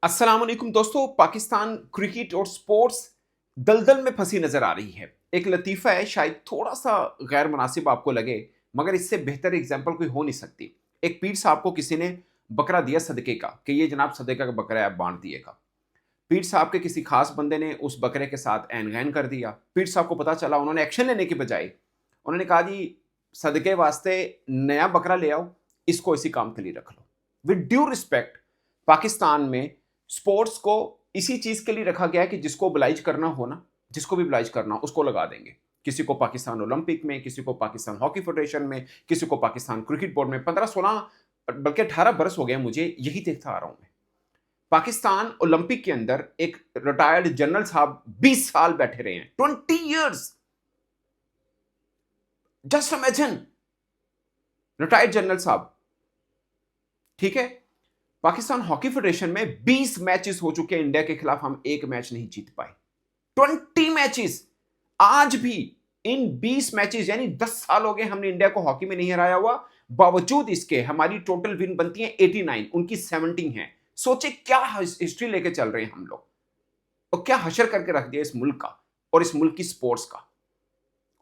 अस्सलाम वालेकुम दोस्तों। पाकिस्तान क्रिकेट और स्पोर्ट्स दलदल में फंसी नजर आ रही है। एक लतीफ़ा है, शायद थोड़ा सा गैर मुनासिब आपको लगे, मगर इससे बेहतर एग्जाम्पल कोई हो नहीं सकती। एक पीर साहब को किसी ने बकरा दिया सदके का कि ये जनाब सदका का बकरा है, आप बांट दिएगा। पीर साहब के किसी खास बंदे ने उस बकरे के साथ ऐन गैन कर दिया। पीर साहब को पता चला, उन्होंने एक्शन लेने की बजाय उन्होंने कहा जी सदके वास्ते नया बकरा ले आओ, इसको इसी काम के लिए रख लो। विद ड्यू रिस्पेक्ट, पाकिस्तान में स्पोर्ट्स को इसी चीज के लिए रखा गया है कि जिसको oblige करना हो ना, जिसको भी oblige करना हो उसको लगा देंगे। किसी को पाकिस्तान ओलंपिक में, किसी को पाकिस्तान हॉकी फेडरेशन में, किसी को पाकिस्तान क्रिकेट बोर्ड में। 15-16 बल्कि 18 बरस हो गए मुझे यही देखता आ रहा हूं मैं। पाकिस्तान ओलंपिक के अंदर एक रिटायर्ड जनरल साहब 20 साल बैठे रहे हैं, 20 years। Just imagine, retired general साहब, ठीक है। पाकिस्तान हॉकी फेडरेशन में 20 मैचेस हो चुके हैं इंडिया के खिलाफ, हम एक मैच नहीं जीत पाए। 20 मैचेस। आज भी इन 20 मैचेस यानी 10 साल हो गए हमने इंडिया को हॉकी में नहीं हराया हुआ। बावजूद इसके हमारी टोटल विन बनती है 89, उनकी 17 है। सोचे क्या हिस्ट्री लेके चल रहे हैं हम लोग, और क्या हशर करके रख दिया इस मुल्क का और इस मुल्क की स्पोर्ट्स का।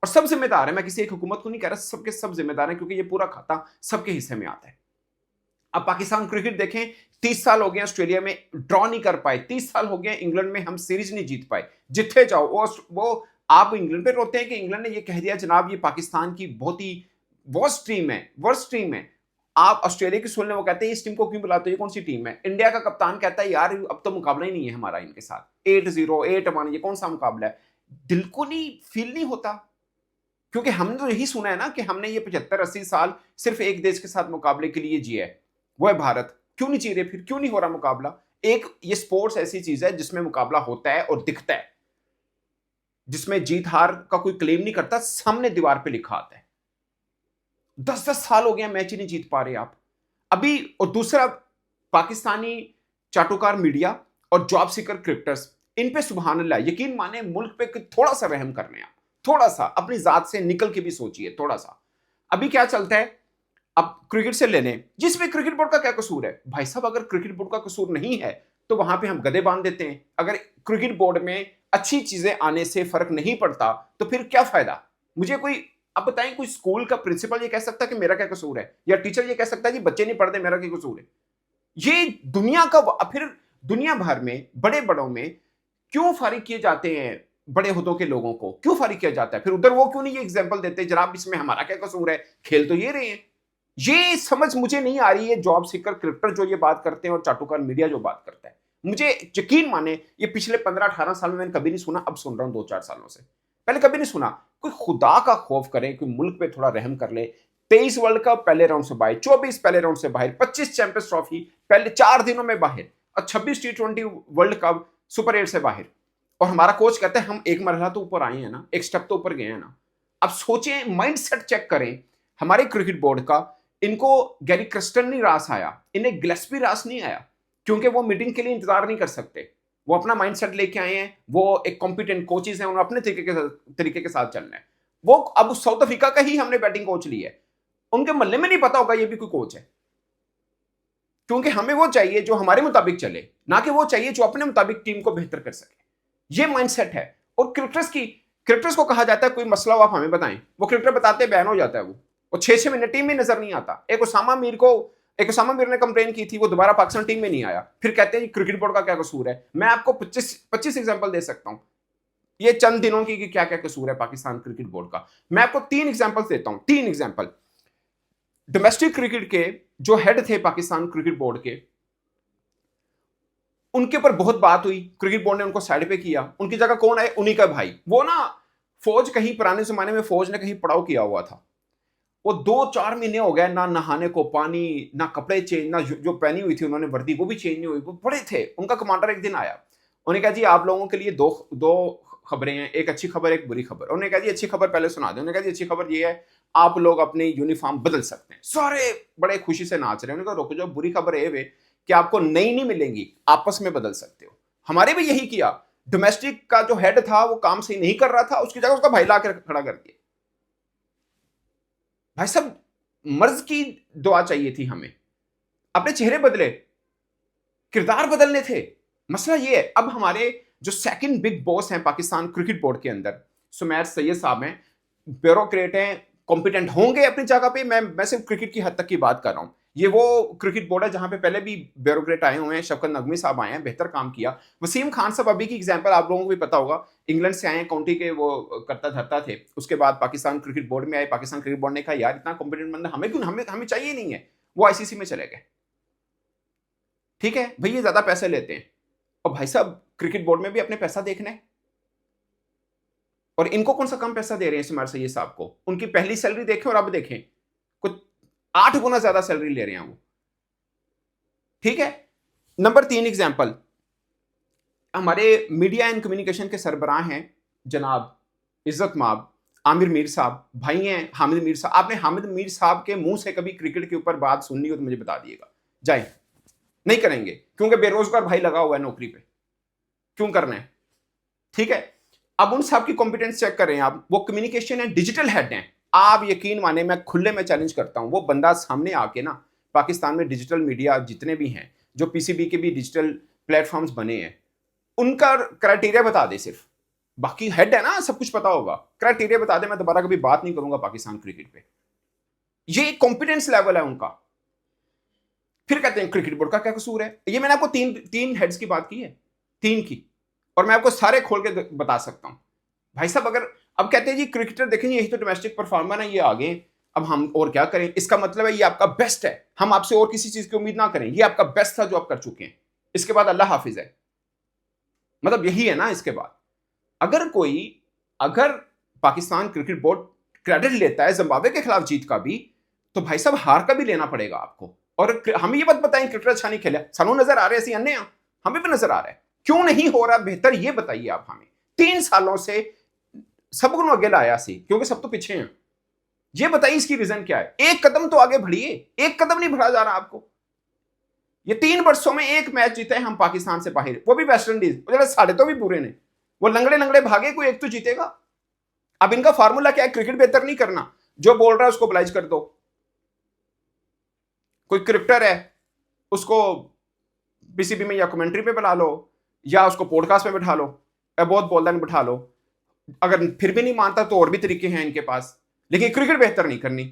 और सब जिम्मेदार है, मैं किसी एक हुकूमत को नहीं कह रहा, सबके सब जिम्मेदार है, क्योंकि ये पूरा खाता सबके हिस्से में आता है। अब पाकिस्तान क्रिकेट देखें, 30 साल हो गए ऑस्ट्रेलिया में ड्रॉ नहीं कर पाए, 30 साल हो गए इंग्लैंड में हम सीरीज नहीं जीत पाए। जिथे जाओ वो आप इंग्लैंड पे रोते हैं कि इंग्लैंड ने ये कह दिया जनाब ये पाकिस्तान की बहुत ही वर्स्ट टीम है, वर्स्ट टीम है। आप ऑस्ट्रेलिया की सुन लें, वो कहते हैं इस टीम को क्यों बुलाते हो, ये कौन सी टीम है। इंडिया का कप्तान कहता है यार अब तो मुकाबला ही नहीं है हमारा इनके साथ, 8-0 8-1, ये कौन सा मुकाबला है। दिल को नहीं फील नहीं होता, क्योंकि हमने तो यही सुना है ना कि हमने ये 75-80 साल सिर्फ एक देश के साथ मुकाबले के लिए जिया है, वो है भारत। क्यों नहीं जी रहे, फिर क्यों नहीं हो रहा मुकाबला। एक ये स्पोर्ट्स ऐसी चीज है जिसमें मुकाबला होता है और दिखता है, जिसमें जीत हार का कोई क्लेम नहीं करता, सामने दीवार पे लिखा आता है। 10-10 साल हो गए मैच ही नहीं जीत पा रहे आप अभी। और दूसरा, पाकिस्तानी चाटुकार मीडिया और जॉब सीकर क्रिकेटर्स, इन पे सुभान अल्लाह, यकीन माने मुल्क पे थोड़ा सा रहम करने आप, थोड़ा सा अपनी जात से निकल के भी सोचिए थोड़ा सा। अभी क्या चलता है, अब क्रिकेट से लेने, जिसमें क्रिकेट बोर्ड का क्या कसूर है भाई साहब। अगर क्रिकेट बोर्ड का कसूर नहीं है तो वहां पे हम गधे बांध देते हैं। अगर क्रिकेट बोर्ड में अच्छी चीजें आने से फर्क नहीं पड़ता तो फिर क्या फायदा। मुझे कोई अब बताएं, कोई स्कूल का प्रिंसिपल ये कह सकता है कि मेरा क्या कसूर है, या टीचर ये कह सकता है कि बच्चे नहीं पढ़ते मेरा क्या कसूर है। ये दुनिया का, फिर दुनिया भर में बड़े बड़ों में क्यों फारिग किए जाते हैं, बड़े हुदों के लोगों को क्यों फारिग किया जाता है, फिर उधर वो क्यों नहीं ये एग्जाम्पल देते जनाब इसमें हमारा क्या कसूर है, खेल तो ये रहे हैं। ये समझ मुझे नहीं आ रही है। जॉब सीकर क्रिकेटर जो ये बात करते हैं और चाटुकार मीडिया जो बात करता है, मुझे यकीन माने ये पिछले 15-18 साल में मैंने कभी नहीं सुना, अब सुन रहा हूं 2-4 सालों से, पहले कभी नहीं सुना। कोई खुदा का खौफ करे, कोई मुल्क पे थोड़ा रहम कर ले। 23 वर्ल्ड कप पहले राउंड से बाहर, 24 पहले राउंड से बाहर, 25 चैंपियंस ट्रॉफी पहले 4 दिनों में बाहर, और 26 T20 वर्ल्ड कप सुपर 8 से बाहर। और हमारा कोच कहता है हम एक मरहला तो ऊपर आए हैं ना, एक स्टेप तो ऊपर गए हैं ना। अब सोचें, माइंड सेट चेक करें हमारे क्रिकेट बोर्ड का। इनको गैरी क्रिस्टन नहीं रास आया, इन्हें गिलेस्पी रास नहीं आया, क्योंकि वो मीटिंग के लिए इंतजार नहीं कर सकते। वो अपना माइंडसेट लेके आए हैं, वो एक कॉम्पिटेंट कोचेस हैं, उन्होंने अपने तरीके के साथ चलना है। वो अब साउथ अफ्रीका का ही हमने बैटिंग कोच लिया है, उनके मोहल्ले में नहीं पता होगा ये भी कोई कोच है। क्योंकि हमें वो चाहिए जो हमारे मुताबिक चले, ना कि वो चाहिए जो अपने मुताबिक टीम को बेहतर कर सके। ये माइंडसेट है। और क्रिकेटर्स को कहा जाता है कोई मसला हो आप हमें बताएं, वो क्रिकेटर बताते बैन हो जाता है वो 6-6 महीने टीम में नजर नहीं आता। एक उसामा मीर ने कंप्लेन की थी, वो दोबारा पाकिस्तान टीम में नहीं आया, फिर कहते हैं क्रिकेट बोर्ड का क्या कसूर है। मैं आपको 25 एग्जांपल दे सकता हूं ये चंद दिनों की कि क्या क्या कसूर है पाकिस्तान क्रिकेट बोर्ड का। मैं आपको 3 एग्जांपल देता हूं, 3 एग्जांपल। डोमेस्टिक क्रिकेट के जो हेड थे पाकिस्तान क्रिकेट बोर्ड के, उनके ऊपर बहुत बात हुई, क्रिकेट बोर्ड ने उनको साइड पे किया। उनकी जगह कौन आए, उन्हीं का भाई। वो ना फौज, कहीं पुराने जमाने में फौज ने कहीं पड़ाव किया हुआ था, वो 2-4 महीने हो गए ना नहाने को पानी, ना कपड़े चेंज, ना जो पहनी हुई थी उन्होंने वर्दी वो भी चेंज नहीं हुई। वो बड़े थे। उनका कमांडर एक दिन आया, उन्होंने कहा जी आप लोगों के लिए दो खबरें हैं, एक अच्छी खबर एक बुरी खबर। उन्होंने कहा जी अच्छी खबर पहले सुना दे। उन्होंने कहा जी अच्छी खबर ये है आप लोग अपनी यूनिफॉर्म बदल सकते हैं। सारे बड़े खुशी से नाच रहे हैं। उन्होंने कहा रुको जाओ, बुरी खबर है वे कि आपको नई नहीं मिलेंगी, आपस में बदल सकते हो। हमारे भी यही किया। डोमेस्टिक का जो हेड था वो काम सही नहीं कर रहा था, उसकी जगह उसका भाई ला कर खड़ा कर दिया। भाई साहब, मर्ज की दुआ चाहिए थी हमें, अपने चेहरे बदले। किरदार बदलने थे। मसला ये है, अब हमारे जो सेकंड बिग बॉस हैं पाकिस्तान क्रिकेट बोर्ड के अंदर, सुमैर सैयद साहब हैं, ब्यूरोक्रेट हैं, कॉम्पिटेंट होंगे अपनी जगह पे। मैं सिर्फ क्रिकेट की हद तक की बात कर रहा हूं। ये वो क्रिकेट बोर्ड है जहां पे पहले भी ब्यूरोक्रेट आए हुए हैं, शफकत नकवी साहब आए हैं, बेहतर काम किया। वसीम खान साहब अभी की एग्जांपल आप लोगों को भी पता होगा, इंग्लैंड से आए हैं, काउंटी के वो करता धरता थे, उसके बाद पाकिस्तान क्रिकेट बोर्ड में आए। पाकिस्तान क्रिकेट बोर्ड ने कहा यार इतना कॉम्पिटेंट बंदा हमें क्यों, हमें चाहिए नहीं है, वो आईसीसी में चले गए। ठीक है भाई, ये ज्यादा पैसे लेते हैं, और भाई साहब क्रिकेट बोर्ड में भी अपने पैसा देखना है, और इनको कौन सा कम पैसा दे रहे हैं सुमैर सैयद साहब को। उनकी पहली सैलरी देखें और अब देखें, कुछ 8 गुना ज्यादा सैलरी ले रहे हैं वो। ठीक है। नंबर 3 एग्जाम्पल, हमारे मीडिया एंड कम्युनिकेशन के सरबराह हैं जनाब इज्जत माब आमिर मीर साहब, भाई हैं हामिद मीर साहब। आपने हामिद मीर साहब के मुंह से कभी क्रिकेट के ऊपर बात सुननी हो तो मुझे बता दिएगा। जाए, नहीं करेंगे क्योंकि बेरोजगार भाई लगा हुआ है नौकरी पे, क्यों करना है। ठीक है। अब उन साहब की कॉम्पिटेंस चेक करें आप, वो कम्युनिकेशन एंड डिजिटल हेड हैं। आप यकीन माने, मैं खुले में चैलेंज करता हूं, वो बंदा सामने आके ना, पाकिस्तान में डिजिटल मीडिया जितने भी हैं, जो पीसीबी के भी डिजिटल प्लेटफॉर्म्स बने हैं, उनका क्राइटेरिया बता दे सिर्फ। बाकी हेड है ना, सब कुछ पता होगा, क्राइटेरिया बता दे, मैं दोबारा कभी बात नहीं करूंगा पाकिस्तान क्रिकेट पे। ये कॉम्पिटेंस लेवल है उनका। फिर कहते हैं क्रिकेट बोर्ड का क्या कसूर है। ये मैंने आपको तीन हेड्स की बात की है, 3 की, और मैं आपको सारे खोल के बता सकता हूं भाई साहब। अगर अब कहते हैं जी क्रिकेटर देखेंगे यही तो डोमेस्टिक परफॉर्मर है, ये आगे, अब हम और क्या करें। इसका मतलब है ये आपका बेस्ट है, हम आपसे और किसी चीज की उम्मीद ना करें, ये आपका बेस्ट था जो आप कर चुके हैं, इसके बाद अल्लाह हाफिज है, मतलब यही है ना। इसके बाद अगर पाकिस्तान क्रिकेट बोर्ड क्रेडिट लेता है जिम्बाब्वे के खिलाफ जीत का भी, तो भाई साहब हार का भी लेना पड़ेगा आपको। और हमें ये बात बताएं क्रिकेटर अच्छा नहीं खेला, सानू नजर आ रहे हैं अन्य, हमें भी नजर आ रहा है, क्यों नहीं हो रहा बेहतर, ये बताइए आप हमें। 3 सालों से सबको आगे लाया सी, क्योंकि सब तो पीछे हैं। ये बताइए इसकी रीजन क्या है। एक कदम तो आगे बढ़िए, एक कदम नहीं बढ़ा जा रहा आपको। ये 3 वर्षों में एक मैच जीते हैं हम पाकिस्तान से बाहर, वो भी वेस्ट इंडीज, जरा साढ़े तो भी बुरे ने, वो लंगड़े लंगड़े भागे, कोई एक तो जीतेगा। अब इनका फार्मूला क्या है, क्रिकेट बेहतर नहीं करना, जो बोल रहा है उसको ब्लाइज कर दो। कोई क्रिकेटर है उसको पीसीबी में या कमेंट्री पे बुला लो, या उसको पॉडकास्ट पे बैठा लो, या बहुत बोलदान बैठा लो। अगर फिर भी नहीं मानता तो और भी तरीके हैं इनके पास, लेकिन क्रिकेट बेहतर नहीं करनी,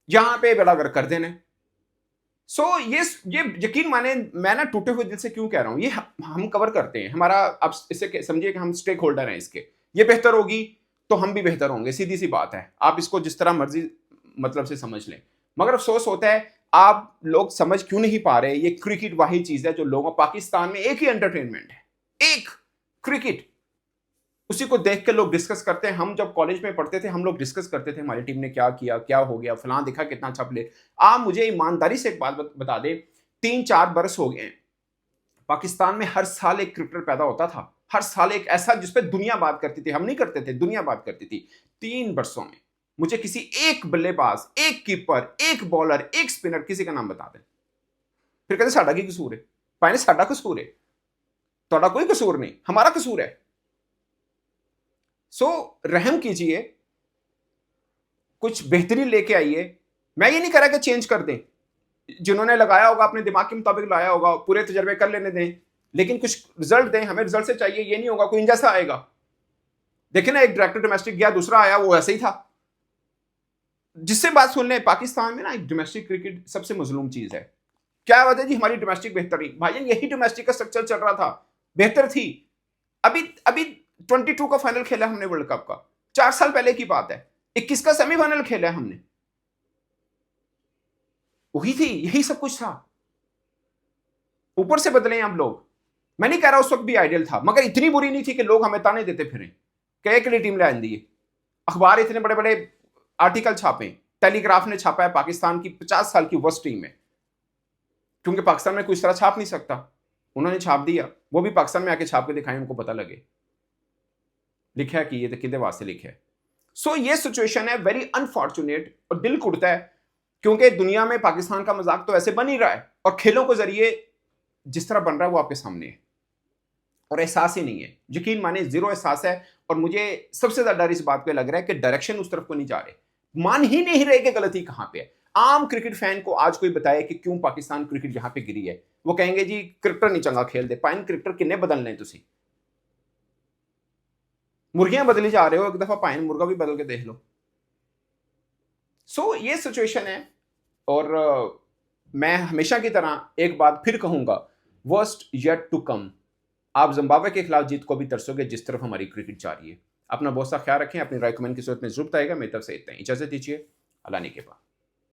यहां पे बेड़ागर कर देने। सो ये यकीन माने, मैं ना टूटे हुए दिल से क्यों कह रहा हूं, ये हम कवर करते हैं हमारा, आप इसे समझिए कि हम स्टेक होल्डर हैं इसके। ये बेहतर होगी तो हम भी बेहतर होंगे, सीधी सी बात है। आप इसको जिस तरह मर्जी मतलब से समझ लें, मगर अफसोस होता है आप लोग समझ क्यों नहीं पा रहे। ये क्रिकेट वही चीज है जो लोगों, पाकिस्तान में एक ही एंटरटेनमेंट है, एक क्रिकेट, उसी को देख के लोग डिस्कस करते हैं। हम जब कॉलेज में पढ़ते थे हम लोग डिस्कस करते थे हमारी टीम ने क्या किया, क्या हो गया, फलां दिखा कितना अच्छा प्ले। आप मुझे ईमानदारी से एक बात बता दे, 3-4 बरस हो गए पाकिस्तान में हर साल एक क्रिकेटर पैदा होता था, हर साल एक ऐसा जिसपे दुनिया बात करती थी, हम नहीं करते थे, दुनिया बात करती थी। 3 वर्षों में मुझे किसी एक बल्लेबाज, एक कीपर, एक बॉलर, एक स्पिनर, किसी का नाम बता दें। फिर कहते साडा की कसूर है, भाई साडा कसूर है, थोड़ा कोई कसूर नहीं, हमारा कसूर है। सो रहम कीजिए, कुछ बेहतरीन लेके आइए। मैं ये नहीं कह रहा कि चेंज कर दें, जिन्होंने लगाया होगा अपने दिमाग के मुताबिक लाया होगा, पूरे तजर्बे कर लेने दें, लेकिन कुछ रिजल्ट दें, हमें रिजल्ट से चाहिए। ये नहीं होगा कोई जैसा आएगा। देखिए ना, एक डायरेक्टर डोमेस्टिक गया, दूसरा आया, वो ऐसे ही था। जिससे बात सुन ले, पाकिस्तान में ना एक डोमेस्टिक क्रिकेट सबसे मजलूम चीज है। क्या वजह जी, हमारी डोमेस्टिक बेहतर नहीं। भाई यही डोमेस्टिक का स्ट्रक्चर चल रहा था, बेहतर थी। अभी 22 का फाइनल खेला हमने वर्ल्ड कप का, 4 साल पहले की बात है। 21 का सेमीफाइनल खेला है हमने, वही थी, यही सब कुछ था। ऊपर से बदले आप लोग। मैं नहीं कह रहा उस वक्त भी आइडियल था, मगर इतनी बुरी नहीं थी कि लोग हमें ताने देते फिरें कि एक टीम ले आंदी है। अखबार इतने बड़े बड़े आर्टिकल छापे, टेलीग्राफ ने छापा है पाकिस्तान की 50 साल की वर्स्ट टीम है, क्योंकि पाकिस्तान में कोई इस तरह छाप नहीं सकता, उन्होंने छाप दिया। वो भी पाकिस्तान में आके छाप के दिखाएं, उनको पता लगे लिखा है कि ये तो किधर वास्ते लिखा है। सो ये सिचुएशन है वेरी अनफॉर्चुनेट, और दिल कुड़ता है, क्योंकि दुनिया में पाकिस्तान का मजाक तो ऐसे बन ही रहा है, और खेलों के जरिए जिस तरह बन रहा है वो आपके सामने है, और एहसास ही नहीं है। यकीन माने जीरो एहसास है। और मुझे सबसे ज्यादा डर इस बात पे लग रहा है कि डायरेक्शन उस तरफ को नहीं जा रहे, मान ही नहीं रहे कि गलती कहां पे है। आम क्रिकेट फैन को आज कोई बताए कि क्यों पाकिस्तान क्रिकेट यहां पे गिरी है, वो कहेंगे जी क्रिकेटर नहीं चंगा खेलते। पाइन क्रिकेटर किन्ने बदलने तुसी? मुर्गियां बदली जा रहे हो, एक दफा पाइन मुर्गा भी बदल के देख लो। सो ये सिचुएशन है। और मैं हमेशा की तरह एक बात फिर कहूंगा, वर्स्ट येट टू कम। आप जिम्बाब्वे के खिलाफ जीत को भी तरसोगे जिस तरफ हमारी क्रिकेट जा रही है। अपना बहुत सा ख्याल रखें, अपनी राय कमेंट की सूरत में जरूर बताएगा। मेरी तरफ से इतना ही, इजाजत दीजिए। अल्लाह ने के बाद।